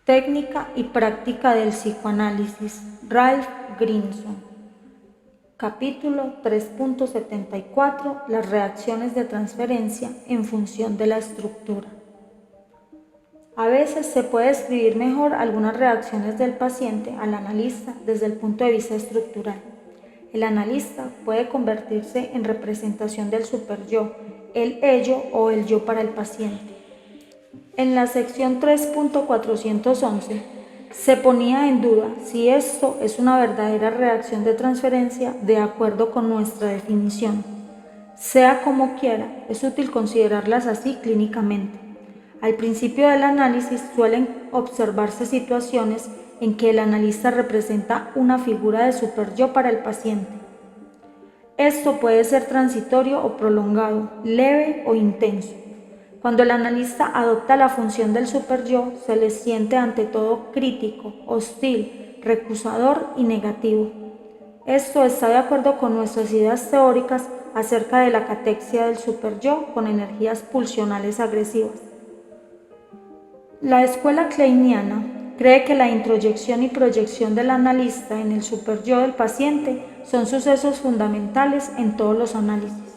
Técnica y práctica del psicoanálisis, Ralph Grinson. Capítulo 3.74. Las reacciones de transferencia en función de la estructura. A veces se puede describir mejor algunas reacciones del paciente al analista desde el punto de vista estructural. El analista puede convertirse en representación del superyo, el ello o el yo para el paciente. En la sección 3.411 se ponía en duda si esto es una verdadera reacción de transferencia de acuerdo con nuestra definición. Sea como quiera, es útil considerarlas así clínicamente. Al principio del análisis suelen observarse situaciones en que el analista representa una figura de superyo para el paciente. Esto puede ser transitorio o prolongado, leve o intenso. Cuando el analista adopta la función del superyo, se le siente ante todo crítico, hostil, recusador y negativo. Esto está de acuerdo con nuestras ideas teóricas acerca de la catexia del superyo con energías pulsionales agresivas. La escuela kleiniana cree que la introyección y proyección del analista en el superyo del paciente son sucesos fundamentales en todos los análisis.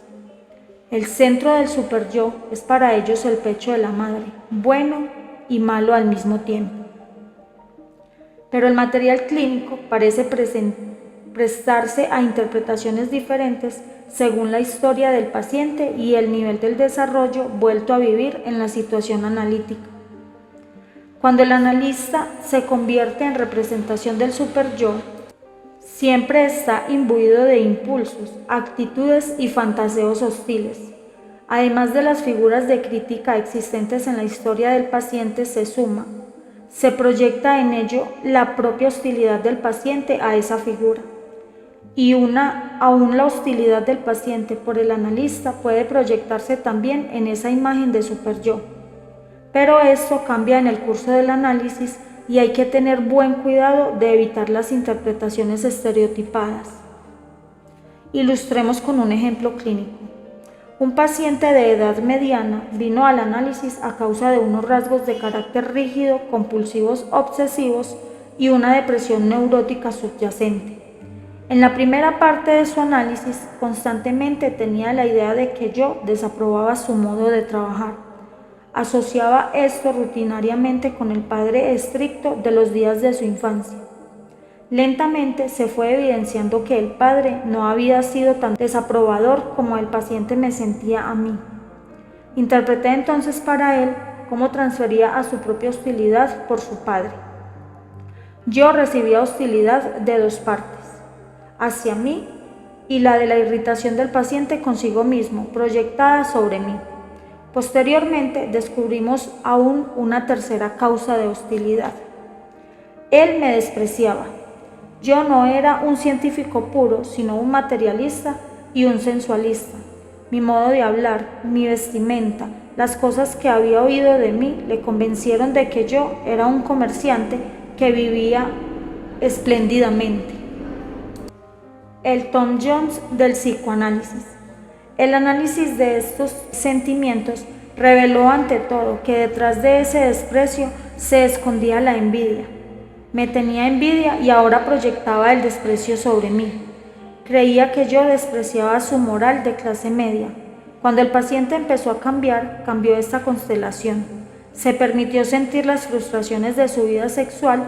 El centro del superyo es para ellos el pecho de la madre, bueno y malo al mismo tiempo. Pero el material clínico parece prestarse a interpretaciones diferentes según la historia del paciente y el nivel del desarrollo vuelto a vivir en la situación analítica. Cuando el analista se convierte en representación del superyo, siempre está imbuido de impulsos, actitudes y fantaseos hostiles. Además de las figuras de crítica existentes en la historia del paciente se proyecta en ello la propia hostilidad del paciente a esa figura. Y aún la hostilidad del paciente por el analista puede proyectarse también en esa imagen de superyo. Pero esto cambia en el curso del análisis y hay que tener buen cuidado de evitar las interpretaciones estereotipadas. Ilustremos con un ejemplo clínico. Un paciente de edad mediana vino al análisis a causa de unos rasgos de carácter rígido, compulsivos obsesivos y una depresión neurótica subyacente. En la primera parte de su análisis, constantemente tenía la idea de que yo desaprobaba su modo de trabajar. Asociaba esto rutinariamente con el padre estricto de los días de su infancia. Lentamente se fue evidenciando que el padre no había sido tan desaprobador como el paciente me sentía a mí. Interpreté entonces para él cómo transfería a su propia hostilidad por su padre. Yo recibía hostilidad de dos partes, hacia mí y la de la irritación del paciente consigo mismo, proyectada sobre mí. Posteriormente descubrimos aún una tercera causa de hostilidad. Él me despreciaba. Yo no era un científico puro, sino un materialista y un sensualista. Mi modo de hablar, mi vestimenta, las cosas que había oído de mí le convencieron de que yo era un comerciante que vivía espléndidamente. El Tom Jones del psicoanálisis. El análisis de estos sentimientos reveló ante todo que detrás de ese desprecio se escondía la envidia. Me tenía envidia y ahora proyectaba el desprecio sobre mí. Creía que yo despreciaba su moral de clase media. Cuando el paciente empezó a cambiar, cambió esta constelación. Se permitió sentir las frustraciones de su vida sexual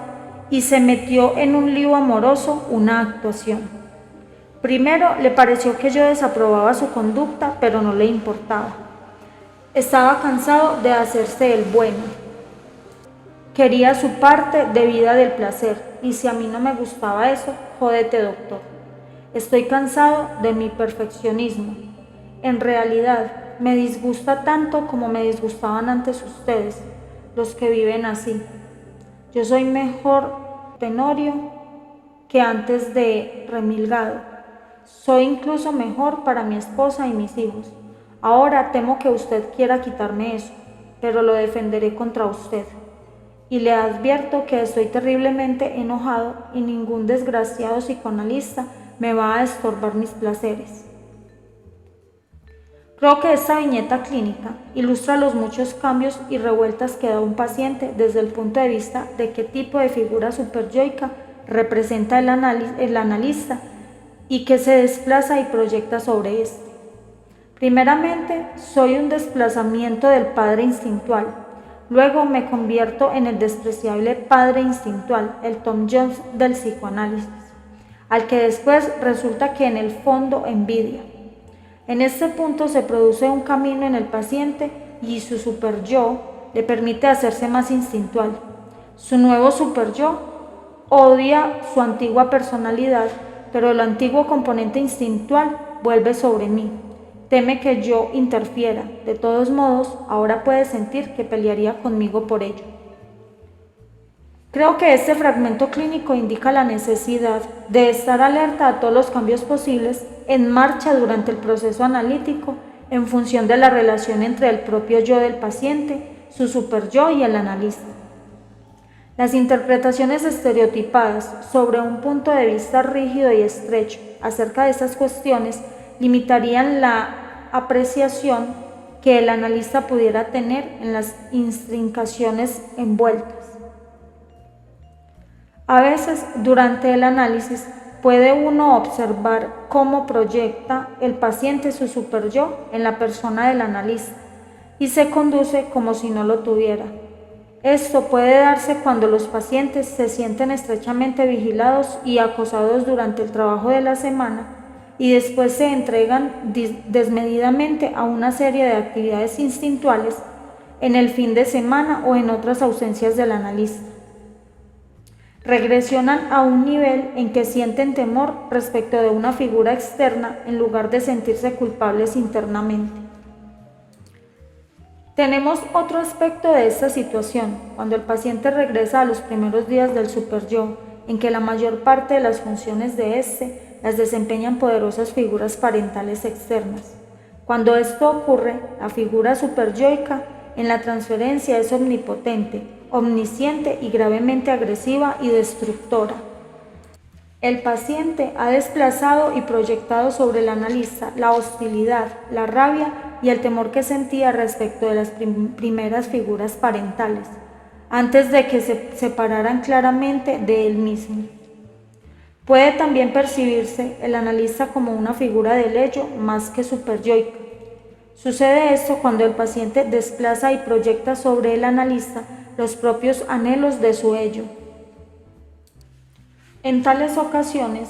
y se metió en un lío amoroso, una actuación. Primero le pareció que yo desaprobaba su conducta, pero no le importaba. Estaba cansado de hacerse el bueno. Quería su parte debida del placer, y si a mí no me gustaba eso, jódete, doctor. Estoy cansado de mi perfeccionismo. En realidad, me disgusta tanto como me disgustaban antes ustedes, los que viven así. Yo soy mejor Tenorio que antes de Remilgado. Soy incluso mejor para mi esposa y mis hijos. Ahora temo que usted quiera quitarme eso, pero lo defenderé contra usted. Y le advierto que estoy terriblemente enojado y ningún desgraciado psicoanalista me va a estorbar mis placeres. Creo que esta viñeta clínica ilustra los muchos cambios y revueltas que da un paciente desde el punto de vista de qué tipo de figura superyoica representa el analista y que se desplaza y proyecta sobre este. Primeramente, soy un desplazamiento del padre instintual. Luego me convierto en el despreciable padre instintual, el Tom Jones del psicoanálisis, al que después resulta que en el fondo envidia. En este punto se produce un camino en el paciente y su superyo le permite hacerse más instintual. Su nuevo superyo odia su antigua personalidad, pero el antiguo componente instintual vuelve sobre mí. Teme que yo interfiera. De todos modos, ahora puede sentir que pelearía conmigo por ello. Creo que este fragmento clínico indica la necesidad de estar alerta a todos los cambios posibles en marcha durante el proceso analítico en función de la relación entre el propio yo del paciente, su superyo y el analista. Las interpretaciones estereotipadas sobre un punto de vista rígido y estrecho acerca de estas cuestiones limitarían la apreciación que el analista pudiera tener en las intrincaciones envueltas. A veces, durante el análisis, puede uno observar cómo proyecta el paciente su superyo en la persona del analista y se conduce como si no lo tuviera. Esto puede darse cuando los pacientes se sienten estrechamente vigilados y acosados durante el trabajo de la semana y después se entregan desmedidamente a una serie de actividades instintuales en el fin de semana o en otras ausencias del analista. Regresionan a un nivel en que sienten temor respecto de una figura externa en lugar de sentirse culpables internamente. Tenemos otro aspecto de esta situación, cuando el paciente regresa a los primeros días del superyo, en que la mayor parte de las funciones de este las desempeñan poderosas figuras parentales externas. Cuando esto ocurre, la figura superyoica en la transferencia es omnipotente, omnisciente y gravemente agresiva y destructora. El paciente ha desplazado y proyectado sobre el analista la hostilidad, la rabia y el temor que sentía respecto de las primeras figuras parentales, antes de que se separaran claramente de él mismo. Puede también percibirse el analista como una figura del ello más que superyoica. Sucede esto cuando el paciente desplaza y proyecta sobre el analista los propios anhelos de su ello. En tales ocasiones,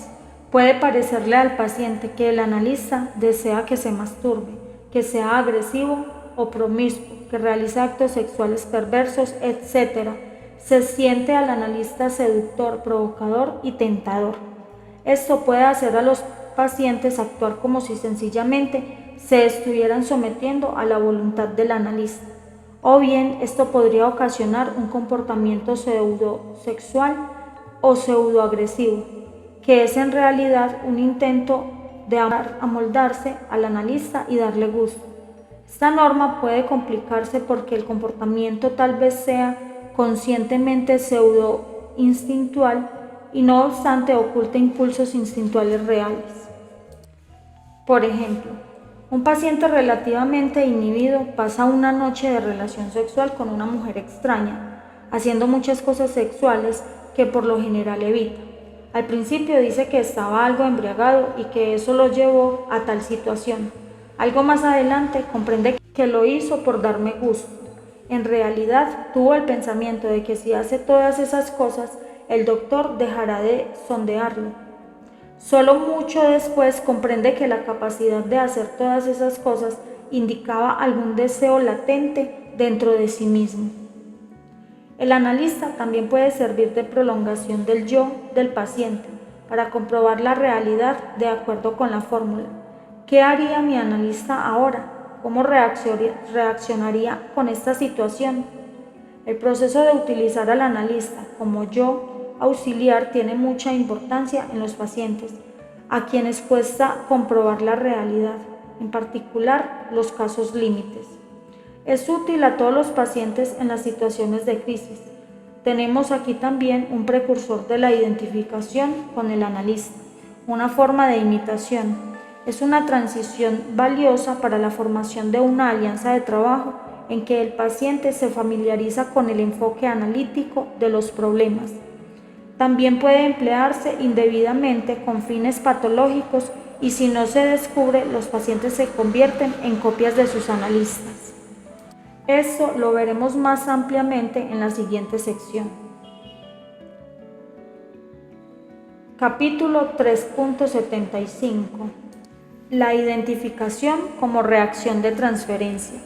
puede parecerle al paciente que el analista desea que se masturbe, que sea agresivo o promiscuo, que realice actos sexuales perversos, etc. Se siente al analista seductor, provocador y tentador. Esto puede hacer a los pacientes actuar como si sencillamente se estuvieran sometiendo a la voluntad del analista. O bien, esto podría ocasionar un comportamiento pseudosexual o pseudoagresivo, que es en realidad un intento de amoldarse al analista y darle gusto. Esta norma puede complicarse porque el comportamiento tal vez sea conscientemente pseudo-instintual y no obstante oculta impulsos instintuales reales. Por ejemplo, un paciente relativamente inhibido pasa una noche de relación sexual con una mujer extraña, haciendo muchas cosas sexuales que por lo general evita. Al principio dice que estaba algo embriagado y que eso lo llevó a tal situación. Algo más adelante comprende que lo hizo por darme gusto. En realidad tuvo el pensamiento de que si hace todas esas cosas, el doctor dejará de sondearlo. Solo mucho después comprende que la capacidad de hacer todas esas cosas indicaba algún deseo latente dentro de sí mismo. El analista también puede servir de prolongación del yo del paciente para comprobar la realidad de acuerdo con la fórmula. ¿Qué haría mi analista ahora? ¿Cómo reaccionaría con esta situación? El proceso de utilizar al analista como yo auxiliar tiene mucha importancia en los pacientes, a quienes cuesta comprobar la realidad, en particular los casos límites. Es útil a todos los pacientes en las situaciones de crisis. Tenemos aquí también un precursor de la identificación con el analista, una forma de imitación. Es una transición valiosa para la formación de una alianza de trabajo en que el paciente se familiariza con el enfoque analítico de los problemas. También puede emplearse indebidamente con fines patológicos y si no se descubre, los pacientes se convierten en copias de sus analistas. Esto lo veremos más ampliamente en la siguiente sección. Capítulo 3.75. La identificación como reacción de transferencia.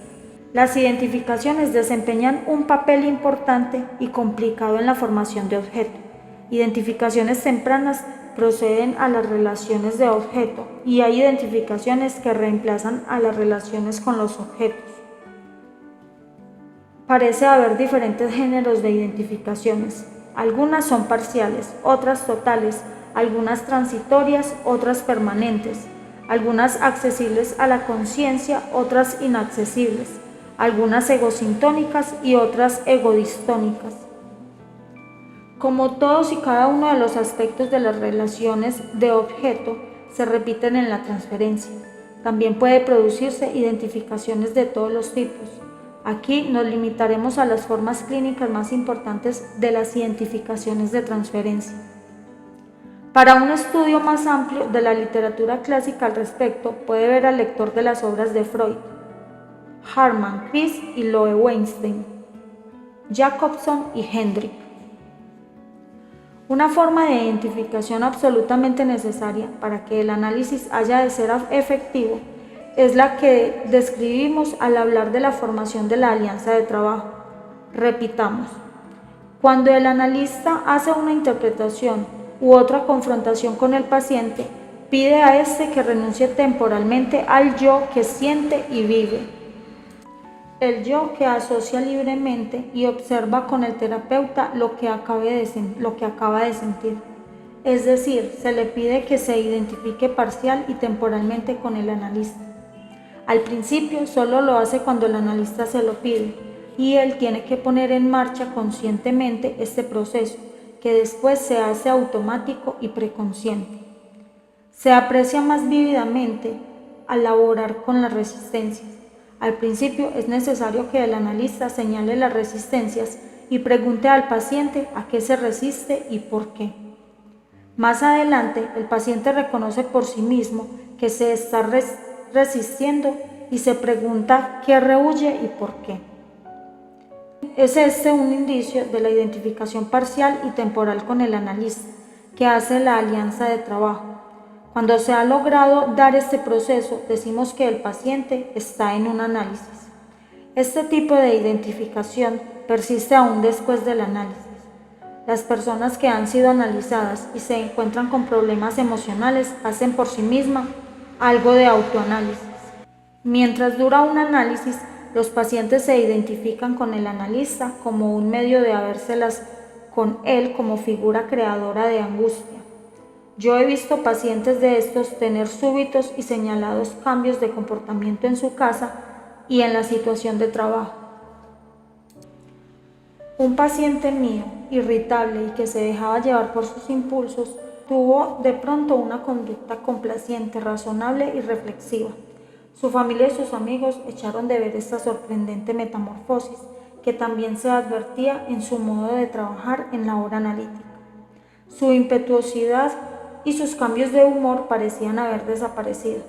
Las identificaciones desempeñan un papel importante y complicado en la formación de objeto. Identificaciones tempranas proceden a las relaciones de objeto y hay identificaciones que reemplazan a las relaciones con los objetos. Parece haber diferentes géneros de identificaciones. Algunas son parciales, otras totales, algunas transitorias, otras permanentes, algunas accesibles a la conciencia, otras inaccesibles, algunas egosintónicas y otras egodistónicas. Como todos y cada uno de los aspectos de las relaciones de objeto se repiten en la transferencia, también puede producirse identificaciones de todos los tipos. Aquí nos limitaremos a las formas clínicas más importantes de las identificaciones de transferencia. Para un estudio más amplio de la literatura clásica al respecto, puede ver al lector de las obras de Freud, Hartmann, Chris y Loe Weinstein, Jacobson y Hendrick. Una forma de identificación absolutamente necesaria para que el análisis haya de ser efectivo es la que describimos al hablar de la formación de la alianza de trabajo. Repitamos, cuando el analista hace una interpretación u otra confrontación con el paciente, pide a éste que renuncie temporalmente al yo que siente y vive. El yo que asocia libremente y observa con el terapeuta lo que acaba de sentir. Es decir, se le pide que se identifique parcial y temporalmente con el analista. Al principio solo lo hace cuando el analista se lo pide y él tiene que poner en marcha conscientemente este proceso, que después se hace automático y preconsciente. Se aprecia más vívidamente al laborar con las resistencias. Al principio es necesario que el analista señale las resistencias y pregunte al paciente a qué se resiste y por qué. Más adelante, el paciente reconoce por sí mismo que se está resistiendo y se pregunta qué rehúye y por qué. Es este un indicio de la identificación parcial y temporal con el analista, que hace la alianza de trabajo. Cuando se ha logrado dar este proceso, decimos que el paciente está en un análisis. Este tipo de identificación persiste aún después del análisis. Las personas que han sido analizadas y se encuentran con problemas emocionales hacen por sí mismas algo de autoanálisis. Mientras dura un análisis, los pacientes se identifican con el analista como un medio de habérselas con él como figura creadora de angustia. Yo he visto pacientes de estos tener súbitos y señalados cambios de comportamiento en su casa y en la situación de trabajo. Un paciente mío, irritable y que se dejaba llevar por sus impulsos, tuvo de pronto una conducta complaciente, razonable y reflexiva. Su familia y sus amigos echaron de ver esta sorprendente metamorfosis, que también se advertía en su modo de trabajar en la hora analítica. Su impetuosidad y sus cambios de humor parecían haber desaparecido,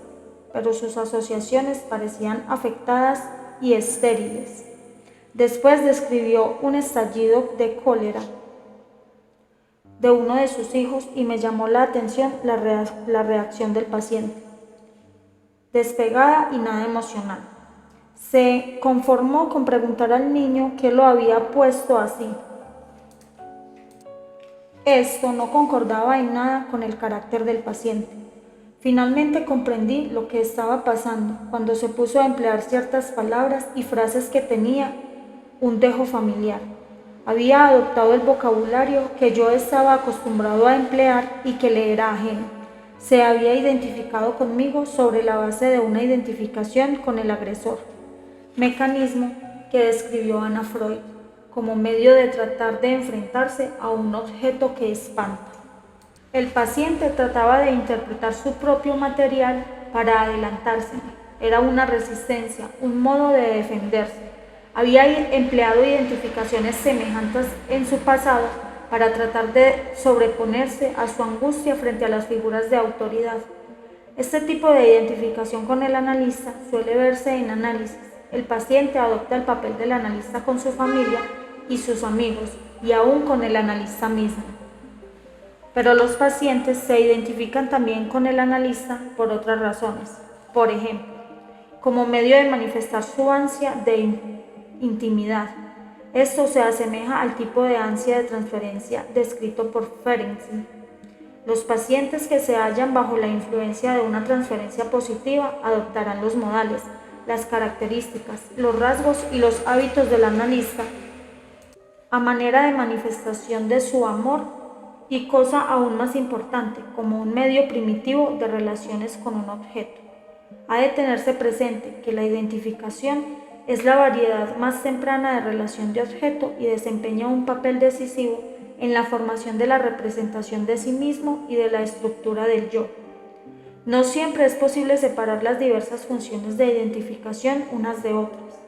pero sus asociaciones parecían afectadas y estériles. Después describió un estallido de cólera de uno de sus hijos y me llamó la atención la reacción del paciente, despegada y nada emocional. Se conformó con preguntar al niño qué lo había puesto así. Esto no concordaba en nada con el carácter del paciente. Finalmente comprendí lo que estaba pasando cuando se puso a emplear ciertas palabras y frases que tenía un dejo familiar. Había adoptado el vocabulario que yo estaba acostumbrado a emplear y que le era ajeno. Se había identificado conmigo sobre la base de una identificación con el agresor, mecanismo que describió Anna Freud como medio de tratar de enfrentarse a un objeto que espanta. El paciente trataba de interpretar su propio material para adelantárseme. Era una resistencia, un modo de defenderse. Había empleado identificaciones semejantes en su pasado para tratar de sobreponerse a su angustia frente a las figuras de autoridad. Este tipo de identificación con el analista suele verse en análisis. El paciente adopta el papel del analista con su familia y sus amigos, y aún con el analista mismo. Pero los pacientes se identifican también con el analista por otras razones. Por ejemplo, como medio de manifestar su ansia de intimidad. Esto se asemeja al tipo de ansia de transferencia descrito por Ferenczi. Los pacientes que se hallan bajo la influencia de una transferencia positiva adoptarán los modales, las características, los rasgos y los hábitos del analista a manera de manifestación de su amor y, cosa aún más importante, como un medio primitivo de relaciones con un objeto. Ha de tenerse presente que la identificación es la variedad más temprana de relación de objeto y desempeña un papel decisivo en la formación de la representación de sí mismo y de la estructura del yo. No siempre es posible separar las diversas funciones de identificación unas de otras.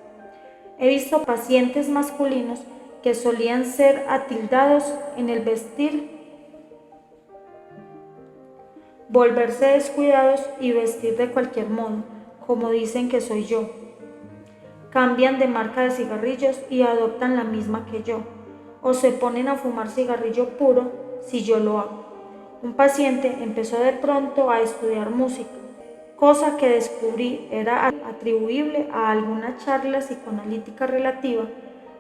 He visto pacientes masculinos que solían ser atildados en el vestir, volverse descuidados y vestir de cualquier modo, como dicen que soy yo. Cambian de marca de cigarrillos y adoptan la misma que yo, o se ponen a fumar cigarrillo puro si yo lo hago. Un paciente empezó de pronto a estudiar música, cosa que descubrí era atribuible a alguna charla psicoanalítica relativa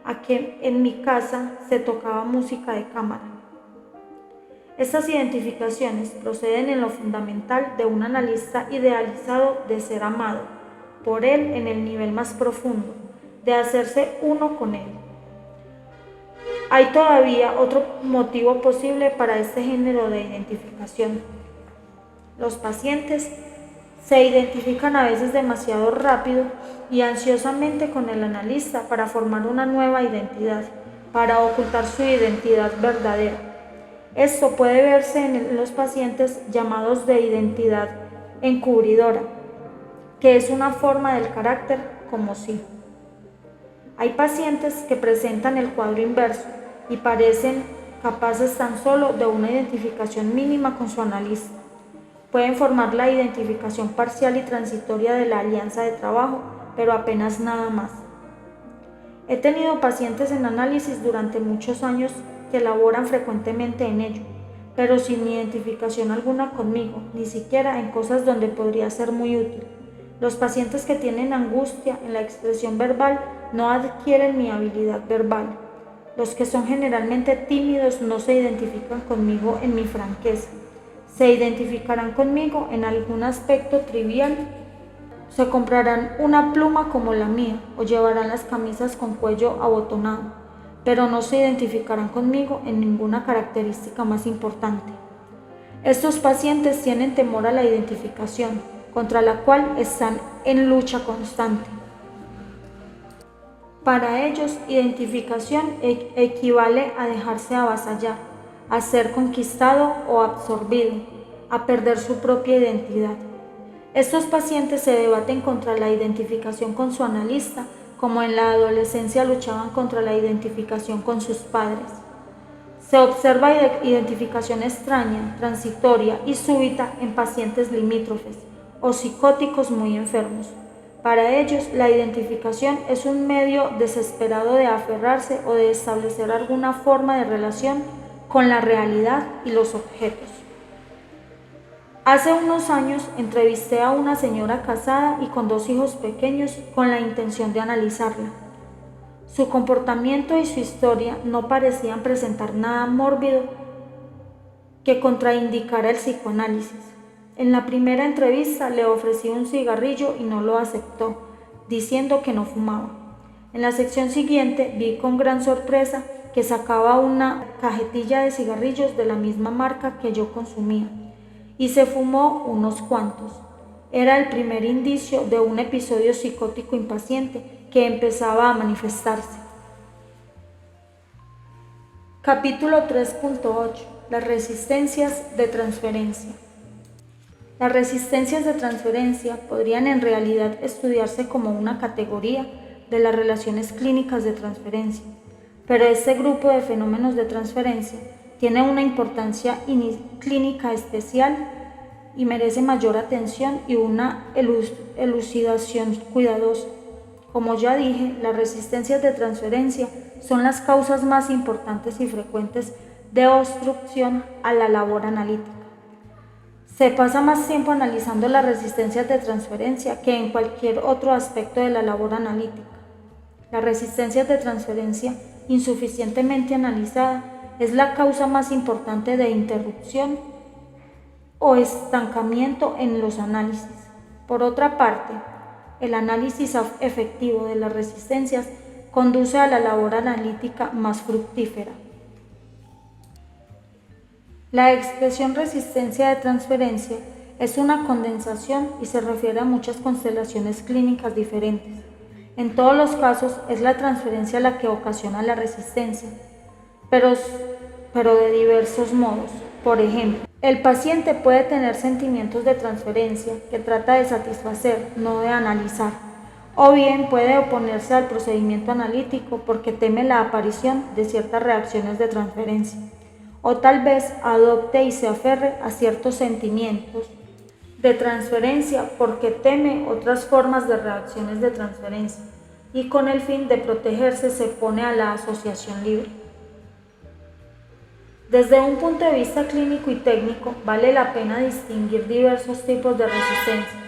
a que en mi casa se tocaba música de cámara. Estas identificaciones proceden en lo fundamental de un analista idealizado de ser amado por él en el nivel más profundo, de hacerse uno con él. Hay todavía otro motivo posible para este género de identificación. Los pacientes se identifican a veces demasiado rápido y ansiosamente con el analista para formar una nueva identidad, para ocultar su identidad verdadera. Esto puede verse en los pacientes llamados de identidad encubridora, que es una forma del carácter como si. Hay pacientes que presentan el cuadro inverso y parecen capaces tan solo de una identificación mínima con su analista. Pueden formar la identificación parcial y transitoria de la alianza de trabajo, pero apenas nada más. He tenido pacientes en análisis durante muchos años que laboran frecuentemente en ello, pero sin identificación alguna conmigo, ni siquiera en cosas donde podría ser muy útil. Los pacientes que tienen angustia en la expresión verbal no adquieren mi habilidad verbal. Los que son generalmente tímidos no se identifican conmigo en mi franqueza. Se identificarán conmigo en algún aspecto trivial. Se comprarán una pluma como la mía o llevarán las camisas con cuello abotonado, pero no se identificarán conmigo en ninguna característica más importante. Estos pacientes tienen temor a la identificación, contra la cual están en lucha constante. Para ellos, identificación equivale a dejarse avasallar, a ser conquistado o absorbido, a perder su propia identidad. Estos pacientes se debaten contra la identificación con su analista, como en la adolescencia luchaban contra la identificación con sus padres. Se observa identificación extraña, transitoria y súbita en pacientes limítrofes o psicóticos muy enfermos. Para ellos, la identificación es un medio desesperado de aferrarse o de establecer alguna forma de relación con la realidad y los objetos. Hace unos años entrevisté a una señora casada y con 2 hijos pequeños con la intención de analizarla. Su comportamiento y su historia no parecían presentar nada mórbido que contraindicara el psicoanálisis. En la primera entrevista le ofrecí un cigarrillo y no lo aceptó, diciendo que no fumaba. En la sección siguiente vi con gran sorpresa que sacaba una cajetilla de cigarrillos de la misma marca que yo consumía, y se fumó unos cuantos. Era el primer indicio de un episodio psicótico impaciente que empezaba a manifestarse. Capítulo 3.8. Las resistencias de transferencia. Las resistencias de transferencia podrían en realidad estudiarse como una categoría de las relaciones clínicas de transferencia, pero este grupo de fenómenos de transferencia tiene una importancia clínica especial y merece mayor atención y una elucidación cuidadosa. Como ya dije, las resistencias de transferencia son las causas más importantes y frecuentes de obstrucción a la labor analítica. Se pasa más tiempo analizando las resistencias de transferencia que en cualquier otro aspecto de la labor analítica. Las resistencias de transferencia insuficientemente analizada es la causa más importante de interrupción o estancamiento en los análisis. Por otra parte, el análisis efectivo de las resistencias conduce a la labor analítica más fructífera. La expresión resistencia de transferencia es una condensación y se refiere a muchas constelaciones clínicas diferentes. En todos los casos es la transferencia la que ocasiona la resistencia, pero de diversos modos. Por ejemplo, el paciente puede tener sentimientos de transferencia que trata de satisfacer, no de analizar, o bien puede oponerse al procedimiento analítico porque teme la aparición de ciertas reacciones de transferencia, o tal vez adopte y se aferre a ciertos sentimientos de transferencia porque teme otras formas de reacciones de transferencia y con el fin de protegerse se opone a la asociación libre. Desde un punto de vista clínico y técnico, vale la pena distinguir diversos tipos de resistencia.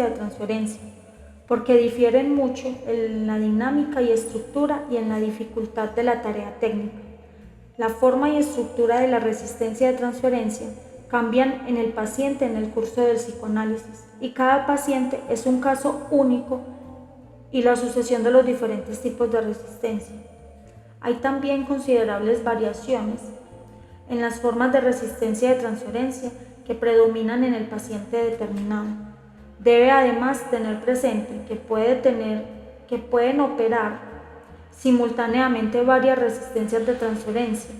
De transferencia, porque difieren mucho en la dinámica y estructura y en la dificultad de la tarea técnica. La forma y estructura de la resistencia de transferencia cambian en el paciente en el curso del psicoanálisis y cada paciente es un caso único y la sucesión de los diferentes tipos de resistencia. Hay también considerables variaciones en las formas de resistencia de transferencia que predominan en el paciente determinado. Debe además tener presente que pueden operar simultáneamente varias resistencias de transferencia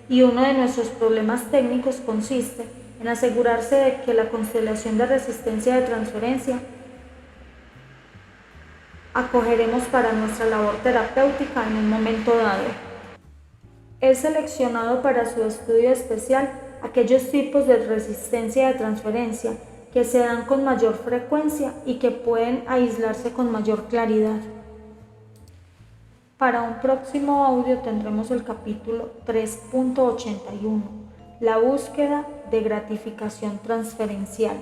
y uno de nuestros problemas técnicos consiste en asegurarse de que la constelación de resistencia de transferencia acogeremos para nuestra labor terapéutica en un momento dado. He seleccionado para su estudio especial aquellos tipos de resistencia de transferencia que se dan con mayor frecuencia y que pueden aislarse con mayor claridad. Para un próximo audio tendremos el capítulo 3.81, la búsqueda de gratificación transferencial.